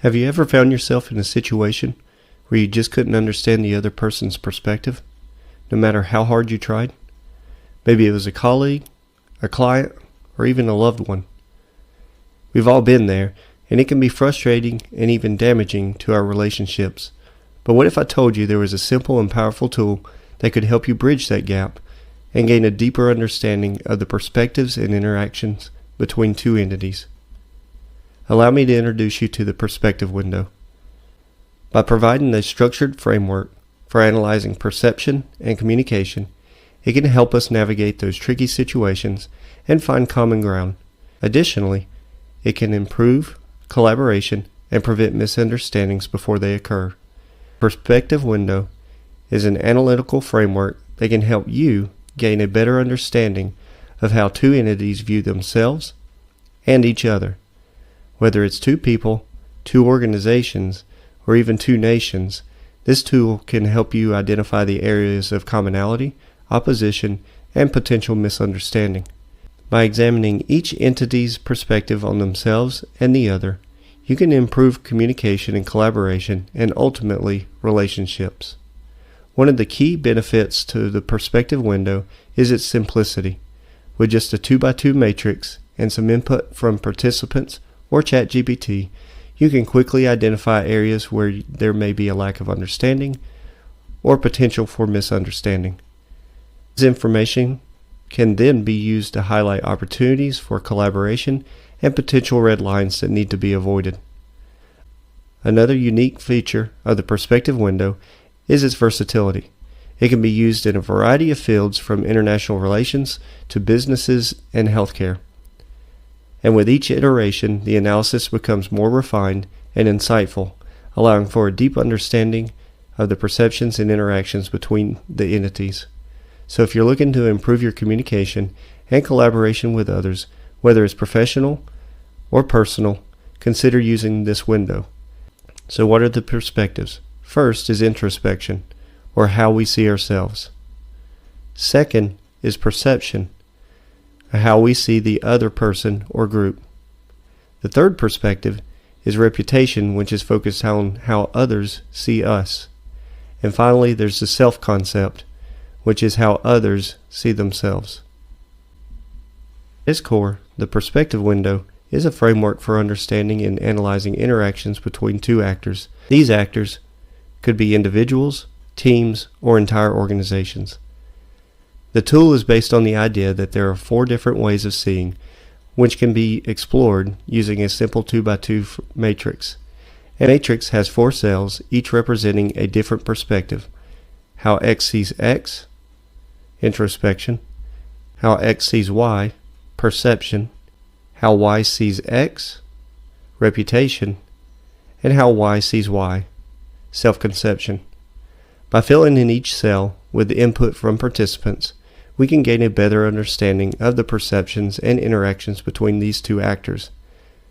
Have you ever found yourself in a situation where you just couldn't understand the other person's perspective, no matter how hard you tried? Maybe it was a colleague, a client, or even a loved one. We've all been there, and it can be frustrating and even damaging to our relationships. But what if I told you there was a simple and powerful tool that could help you bridge that gap and gain a deeper understanding of the perspectives and interactions between two entities? Allow me to introduce you to the perspective window. By providing a structured framework for analyzing perception and communication, it can help us navigate those tricky situations and find common ground. Additionally, it can improve collaboration and prevent misunderstandings before they occur. Perspective window is an analytical framework that can help you gain a better understanding of how two entities view themselves and each other. Whether it's two people, two organizations, or even two nations, this tool can help you identify the areas of commonality, opposition, and potential misunderstanding. By examining each entity's perspective on themselves and the other, you can improve communication and collaboration and ultimately relationships. One of the key benefits to the perspective window is its simplicity. With just a 2x2 matrix and some input from participants or ChatGPT, you can quickly identify areas where there may be a lack of understanding or potential for misunderstanding. This information can then be used to highlight opportunities for collaboration and potential red lines that need to be avoided. Another unique feature of the perspective window is its versatility. It can be used in a variety of fields from international relations to businesses and healthcare. And with each iteration, the analysis becomes more refined and insightful, allowing for a deep understanding of the perceptions and interactions between the entities. So if you're looking to improve your communication and collaboration with others, whether it's professional or personal, consider using this window. So what are the perspectives? First is introspection, or how we see ourselves. Second is perception, how we see the other person or group. The third perspective is reputation, which is focused on how others see us. And finally, there's the self-concept, which is how others see themselves. At its core, the perspective window is a framework for understanding and analyzing interactions between two actors. These actors could be individuals, teams, or entire organizations. The tool is based on the idea that there are 4 different ways of seeing, which can be explored using a simple 2x2 matrix. A matrix has 4 cells, each representing a different perspective. How X sees X, introspection. How X sees Y, perception. How Y sees X, reputation. And how Y sees Y, self-conception. By filling in each cell with the input from participants, we can gain a better understanding of the perceptions and interactions between these two actors.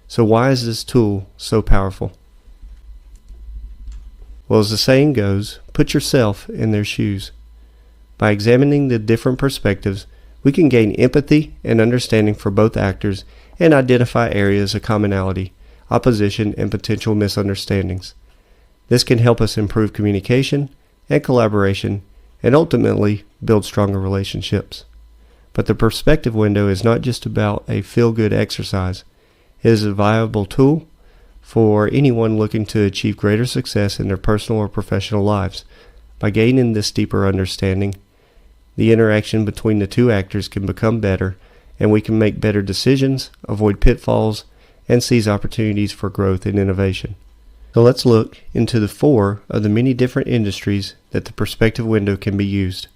So why is this tool so powerful? Well, as the saying goes, put yourself in their shoes. By examining the different perspectives, we can gain empathy and understanding for both actors and identify areas of commonality, opposition, and potential misunderstandings. This can help us improve communication and collaboration and ultimately build stronger relationships. But the perspective window is not just about a feel-good exercise. It is a viable tool for anyone looking to achieve greater success in their personal or professional lives. By gaining this deeper understanding, the interaction between the two actors can become better, and we can make better decisions, avoid pitfalls, and seize opportunities for growth and innovation. So let's look into the 4 of the many different industries that the perspective window can be used.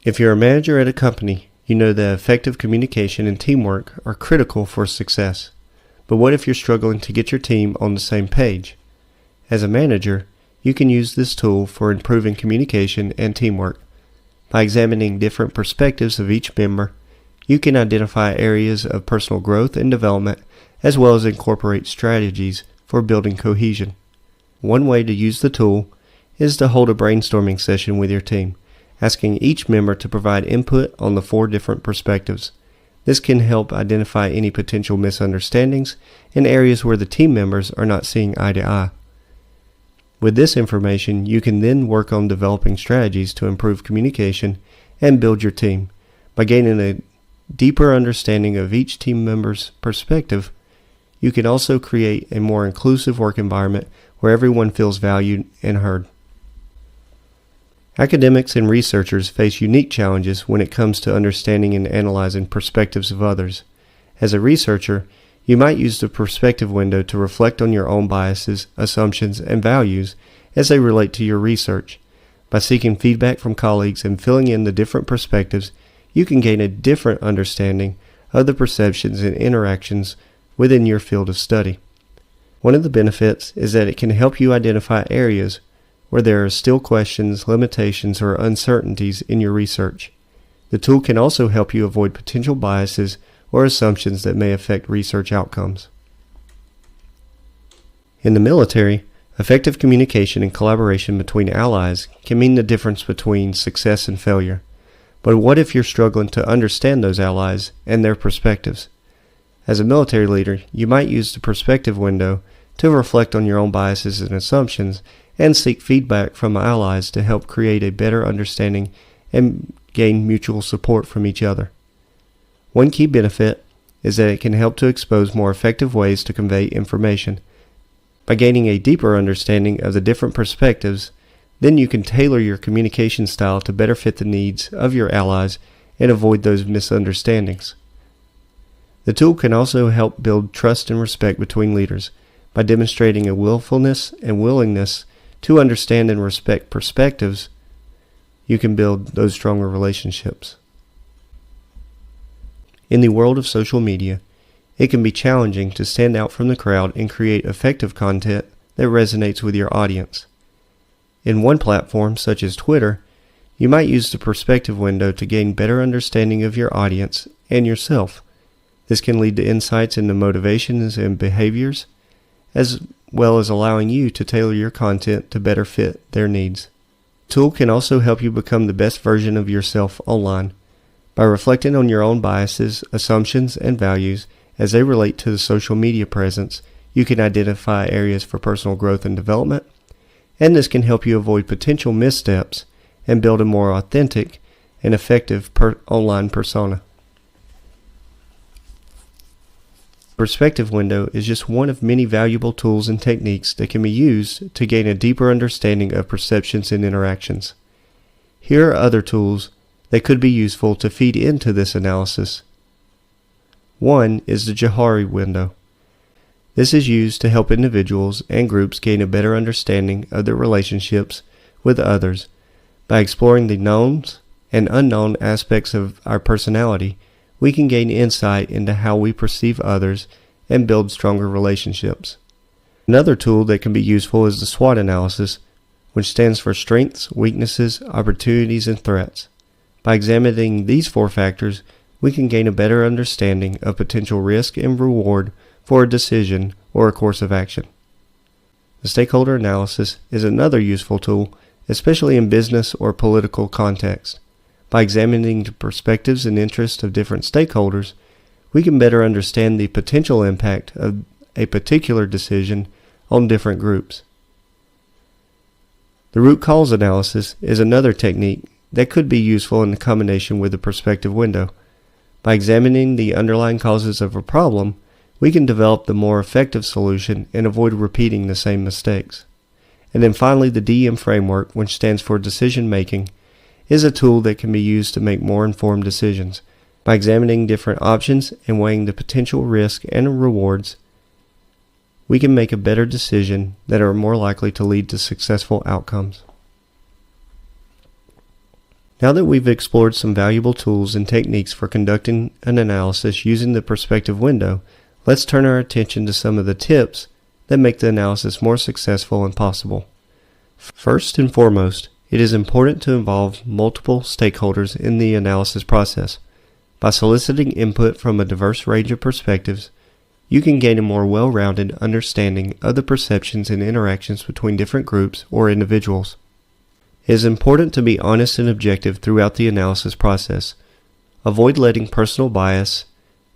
If you're a manager at a company, you know that effective communication and teamwork are critical for success. But what if you're struggling to get your team on the same page? As a manager, you can use this tool for improving communication and teamwork. By examining different perspectives of each member, you can identify areas of personal growth and development, as well as incorporate strategies for building cohesion. One way to use the tool is to hold a brainstorming session with your team, asking each member to provide input on the 4 different perspectives. This can help identify any potential misunderstandings and areas where the team members are not seeing eye to eye. With this information, you can then work on developing strategies to improve communication and build your team. By gaining a deeper understanding of each team member's perspective, you can also create a more inclusive work environment where everyone feels valued and heard. Academics and researchers face unique challenges when it comes to understanding and analyzing perspectives of others. As a researcher, you might use the perspective window to reflect on your own biases, assumptions, and values as they relate to your research. By seeking feedback from colleagues and filling in the different perspectives, you can gain a different understanding of the perceptions and interactions within your field of study. One of the benefits is that it can help you identify areas where there are still questions, limitations, or uncertainties in your research. The tool can also help you avoid potential biases or assumptions that may affect research outcomes. In the military, effective communication and collaboration between allies can mean the difference between success and failure. But what if you're struggling to understand those allies and their perspectives? As a military leader, you might use the perspective window to reflect on your own biases and assumptions and seek feedback from allies to help create a better understanding and gain mutual support from each other. One key benefit is that it can help to expose more effective ways to convey information. By gaining a deeper understanding of the different perspectives, then you can tailor your communication style to better fit the needs of your allies and avoid those misunderstandings. The tool can also help build trust and respect between leaders by demonstrating a willfulness and willingness to understand and respect perspectives. You can build those stronger relationships. In the world of social media, it can be challenging to stand out from the crowd and create effective content that resonates with your audience. In one platform, such as Twitter, you might use the perspective window to gain better understanding of your audience and yourself. This can lead to insights into motivations and behaviors, as well as allowing you to tailor your content to better fit their needs. The tool can also help you become the best version of yourself online. By reflecting on your own biases, assumptions, and values as they relate to the social media presence, you can identify areas for personal growth and development, and this can help you avoid potential missteps and build a more authentic and effective online persona. Perspective window is just one of many valuable tools and techniques that can be used to gain a deeper understanding of perceptions and interactions. Here are other tools that could be useful to feed into this analysis. One is the Johari window. This is used to help individuals and groups gain a better understanding of their relationships with others. By exploring the knowns and unknown aspects of our personality, we can gain insight into how we perceive others and build stronger relationships. Another tool that can be useful is the SWOT analysis, which stands for strengths, weaknesses, opportunities, and threats. By examining these 4 factors, we can gain a better understanding of potential risk and reward for a decision or a course of action. The stakeholder analysis is another useful tool, especially in business or political context. By examining the perspectives and interests of different stakeholders, we can better understand the potential impact of a particular decision on different groups. The root cause analysis is another technique that could be useful in combination with the perspective window. By examining the underlying causes of a problem, we can develop the more effective solution and avoid repeating the same mistakes. And then finally, the DM framework, which stands for decision making, is a tool that can be used to make more informed decisions. By examining different options and weighing the potential risk and rewards, we can make a better decision that are more likely to lead to successful outcomes. Now that we've explored some valuable tools and techniques for conducting an analysis using the perspective window, let's turn our attention to some of the tips that make the analysis more successful and possible. First and foremost, it is important to involve multiple stakeholders in the analysis process. By soliciting input from a diverse range of perspectives, you can gain a more well-rounded understanding of the perceptions and interactions between different groups or individuals. It is important to be honest and objective throughout the analysis process. Avoid letting personal bias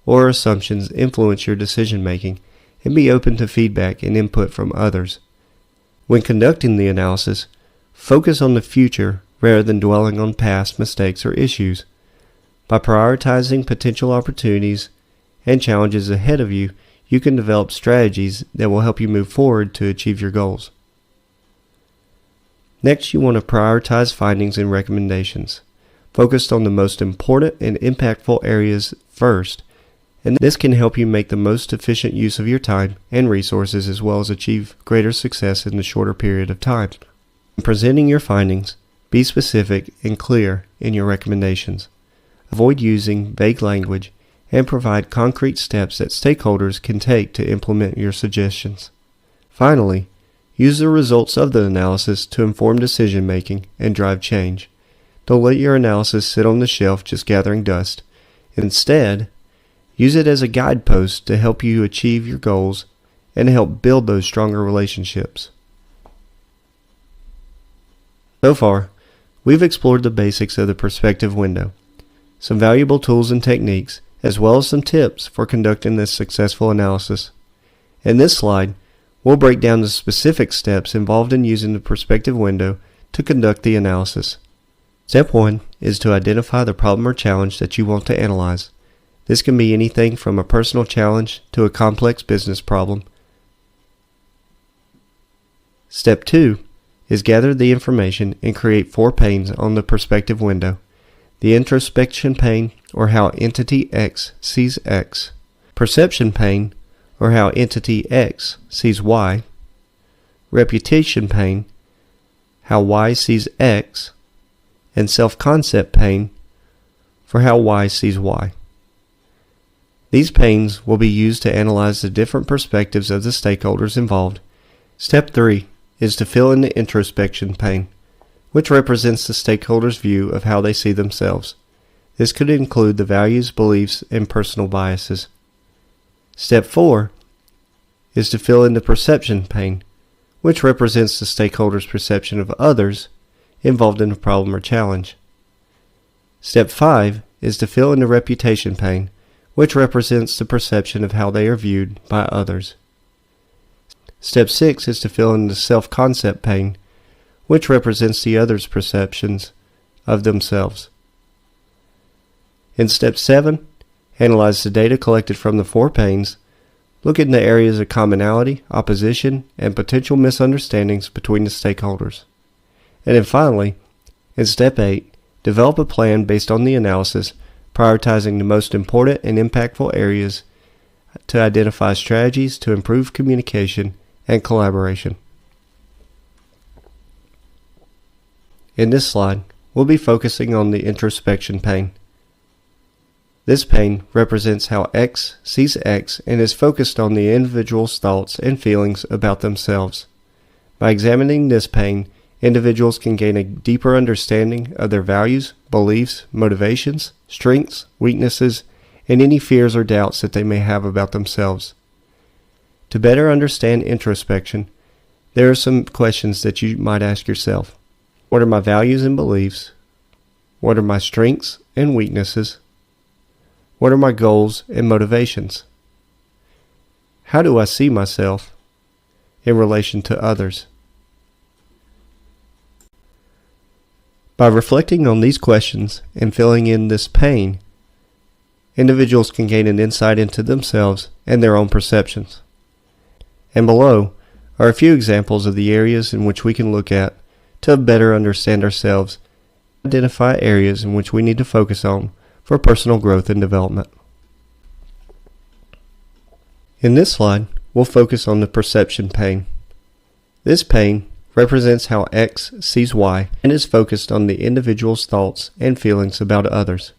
or assumptions influence your decision making, and be open to feedback and input from others. When conducting the analysis, focus on the future rather than dwelling on past mistakes or issues. By prioritizing potential opportunities and challenges ahead of you, you can develop strategies that will help you move forward to achieve your goals. Next, you want to prioritize findings and recommendations, focused on the most important and impactful areas first, and this can help you make the most efficient use of your time and resources as well as achieve greater success in a shorter period of time. In presenting your findings, be specific and clear in your recommendations. Avoid using vague language and provide concrete steps that stakeholders can take to implement your suggestions. Finally, use the results of the analysis to inform decision making and drive change. Don't let your analysis sit on the shelf just gathering dust. Instead, use it as a guidepost to help you achieve your goals and help build those stronger relationships. So far, we've explored the basics of the perspective window, some valuable tools and techniques, as well as some tips for conducting this successful analysis. In this slide, we'll break down the specific steps involved in using the perspective window to conduct the analysis. Step 1 is to identify the problem or challenge that you want to analyze. This can be anything from a personal challenge to a complex business problem. Step 2 is gather the information and create 4 panes on the perspective window. The introspection pane, or how entity X sees X. Perception pane, or how entity X sees Y. Reputation pane, how Y sees X. And self-concept pane, for how Y sees Y. These panes will be used to analyze the different perspectives of the stakeholders involved. Step 3 is to fill in the introspection pane, which represents the stakeholders' view of how they see themselves. This could include the values, beliefs, and personal biases. Step 4 is to fill in the perception pane, which represents the stakeholders' perception of others involved in a problem or challenge. Step 5 is to fill in the reputation pane, which represents the perception of how they are viewed by others. Step 6 is to fill in the self-concept pane, which represents the other's perceptions of themselves. In Step 7, analyze the data collected from the 4 panes. Look in the areas of commonality, opposition, and potential misunderstandings between the stakeholders. And then finally, in Step 8, develop a plan based on the analysis, prioritizing the most important and impactful areas to identify strategies to improve communication and collaboration. In this slide, we'll be focusing on the introspection pane. This pane represents how X sees X and is focused on the individual's thoughts and feelings about themselves. By examining this pane, individuals can gain a deeper understanding of their values, beliefs, motivations, strengths, weaknesses, and any fears or doubts that they may have about themselves. To better understand introspection, there are some questions that you might ask yourself. What are my values and beliefs? What are my strengths and weaknesses? What are my goals and motivations? How do I see myself in relation to others? By reflecting on these questions and filling in this pane, individuals can gain an insight into themselves and their own perceptions. And below are a few examples of the areas in which we can look at to better understand ourselves, identify areas in which we need to focus on for personal growth and development. In this slide, we'll focus on the perception pane. This pane represents how X sees Y and is focused on the individual's thoughts and feelings about others.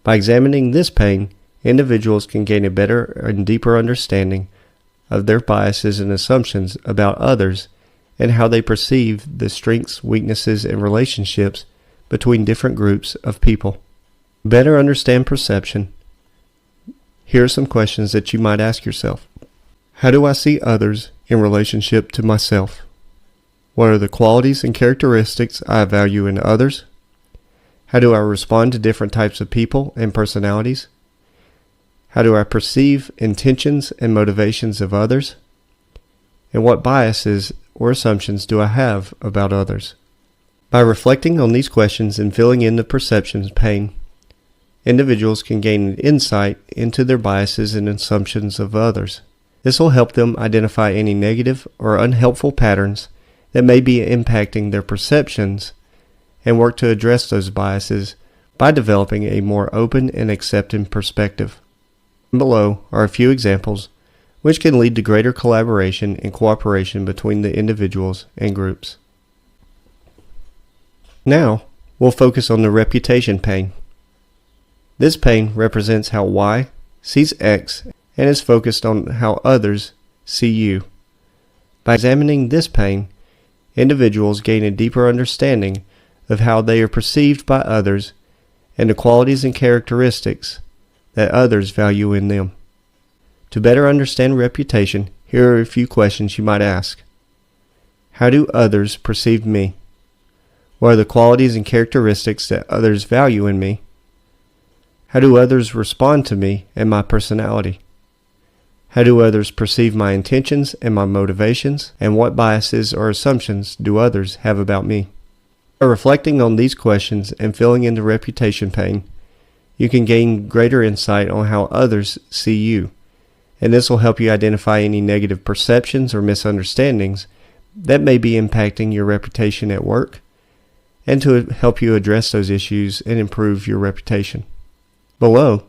By examining this pane, individuals can gain a better and deeper understanding of their biases and assumptions about others and how they perceive the strengths, weaknesses, and relationships between different groups of people. To better understand perception, here are some questions that you might ask yourself. How do I see others in relationship to myself? What are the qualities and characteristics I value in others? How do I respond to different types of people and personalities? How do I perceive intentions and motivations of others? And what biases or assumptions do I have about others? By reflecting on these questions and filling in the perceptions pane, individuals can gain an insight into their biases and assumptions of others. This will help them identify any negative or unhelpful patterns that may be impacting their perceptions and work to address those biases by developing a more open and accepting perspective. Below are a few examples which can lead to greater collaboration and cooperation between the individuals and groups. Now, we'll focus on the reputation pane. This pane represents how Y sees X and is focused on how others see you. By examining this pane, individuals gain a deeper understanding of how they are perceived by others and the qualities and characteristics that others value in them. To better understand reputation, here are a few questions you might ask. How do others perceive me? What are the qualities and characteristics that others value in me? How do others respond to me and my personality? How do others perceive my intentions and my motivations? And what biases or assumptions do others have about me? By reflecting on these questions and filling in the reputation pane, you can gain greater insight on how others see you, and this will help you identify any negative perceptions or misunderstandings that may be impacting your reputation at work, and to help you address those issues and improve your reputation. Below,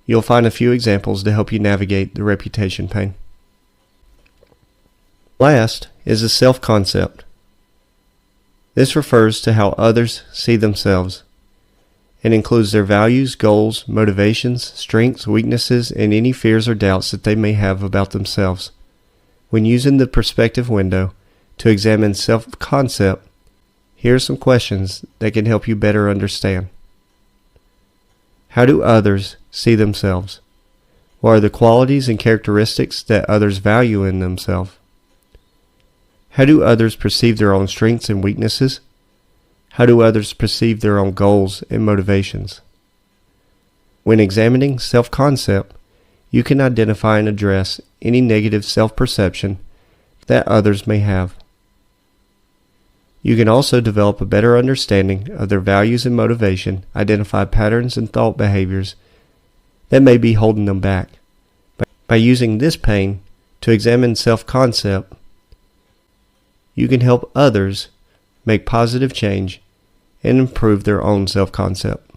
you'll find a few examples to help you navigate the reputation pane. Last is the self-concept. This refers to how others see themselves. It includes their values, goals, motivations, strengths, weaknesses, and any fears or doubts that they may have about themselves. When using the perspective window to examine self-concept, here are some questions that can help you better understand. How do others see themselves? What are the qualities and characteristics that others value in themselves? How do others perceive their own strengths and weaknesses? How do others perceive their own goals and motivations? When examining self-concept, you can identify and address any negative self-perception that others may have. You can also develop a better understanding of their values and motivation, identify patterns and thought behaviors that may be holding them back. By using this pane to examine self-concept, you can help others make positive change and improve their own self-concept.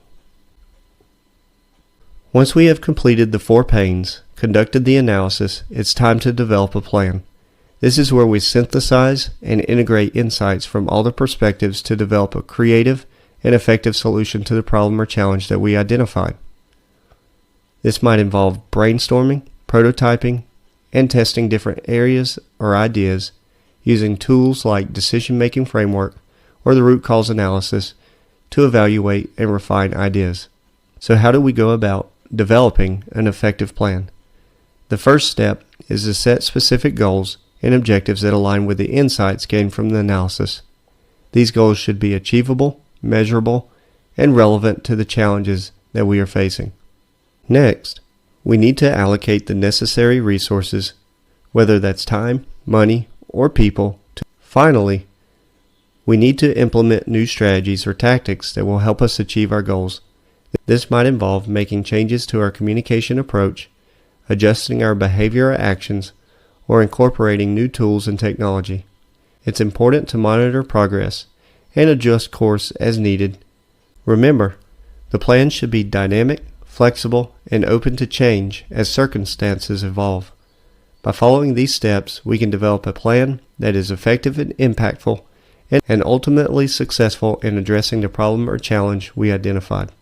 Once we have completed the 4 panes, conducted the analysis, it's time to develop a plan. This is where we synthesize and integrate insights from all the perspectives to develop a creative and effective solution to the problem or challenge that we identified. This might involve brainstorming, prototyping, and testing different areas or ideas using tools like decision-making framework or the root cause analysis to evaluate and refine ideas. So how do we go about developing an effective plan? The first step is to set specific goals and objectives that align with the insights gained from the analysis. These goals should be achievable, measurable, and relevant to the challenges that we are facing. Next, we need to allocate the necessary resources, whether that's time, money, or people. Finally, we need to implement new strategies or tactics that will help us achieve our goals. This might involve making changes to our communication approach, adjusting our behavior or actions, or incorporating new tools and technology. It's important to monitor progress and adjust course as needed. Remember, the plan should be dynamic, flexible, and open to change as circumstances evolve. By following these steps, we can develop a plan that is effective and impactful and ultimately successful in addressing the problem or challenge we identified.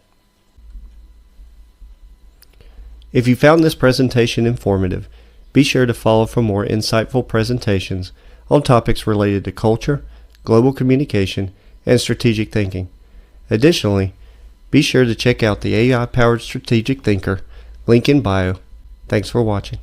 If you found this presentation informative, be sure to follow for more insightful presentations on topics related to culture, global communication, and strategic thinking. Additionally, be sure to check out the AI-powered Strategic Thinker link in bio. Thanks for watching.